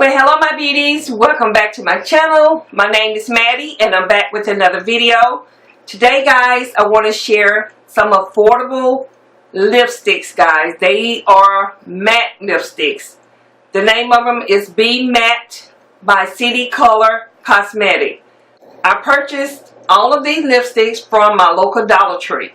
Well, hello my beauties, welcome back to my channel. My name is Maddie and I'm back with another video. Today guys, I want to share some affordable lipsticks guys. They are matte lipsticks. The name of them is Be Matte by City Color Cosmetic. I purchased all of these lipsticks from my local Dollar Tree.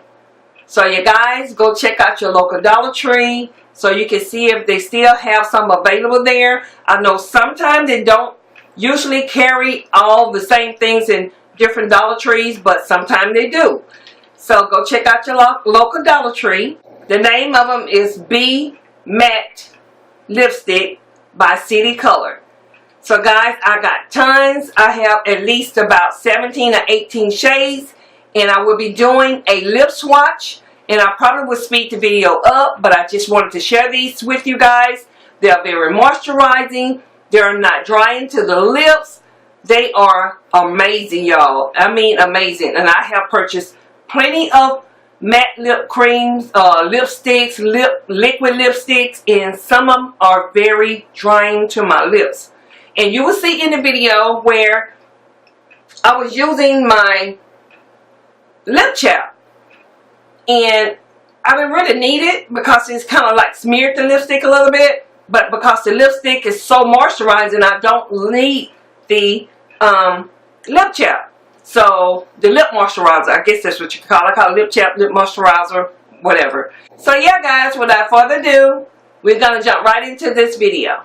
So you guys go check out your local Dollar Tree so you can see if they still have some available there. I know sometimes they don't usually carry all the same things in different Dollar Trees, but sometimes they do. So go check out your local Dollar Tree. The name of them is Be Matte Lipstick by City Color. So guys, I got tons. I have at least about 17 or 18 shades. And I will be doing a lip swatch, and I probably will speed the video up, but I just wanted to share these with you guys. They're very moisturizing. They're not drying to the lips. They are amazing, y'all. I mean amazing. And I have purchased plenty of matte lip creams, lipsticks, liquid lipsticks, and some of them are very drying to my lips. And you will see in the video where I was using my lip chap, and I didn't really need it because it's kind of like smeared the lipstick a little bit, but because the lipstick is so moisturizing, I don't need the lip chap. So the lip moisturizer, I guess that's what you call it. I call it lip chap, lip moisturizer, whatever. So yeah guys, without further ado, we're gonna jump right into this video.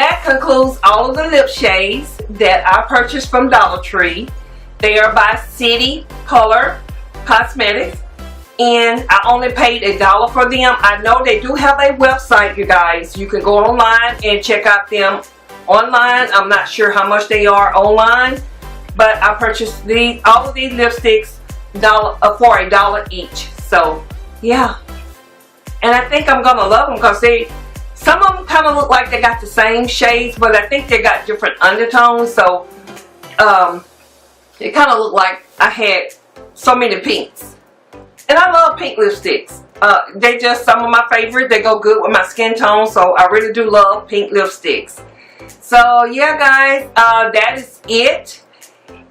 that concludes all of the lip shades that I purchased from Dollar Tree. They are by City Color Cosmetics, and I only paid $1 for them. I know they do have a website, you guys. You can go online and check out them online. I'm not sure how much they are online, but I purchased all of these lipsticks for $1 each. So yeah, and I think I'm gonna love them because some of them kind of look like they got the same shades, but I think they got different undertones. So it kind of looked like I had so many pinks. And I love pink lipsticks. They just some of my favorites. They go good with my skin tone, so I really do love pink lipsticks. So yeah, guys, that is it.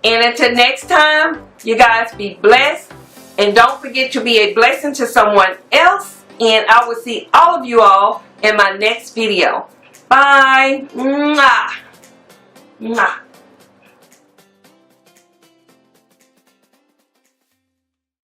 And until next time, you guys be blessed. And don't forget to be a blessing to someone else. And I will see all of you all in my next video. Bye. Mwah. Mwah.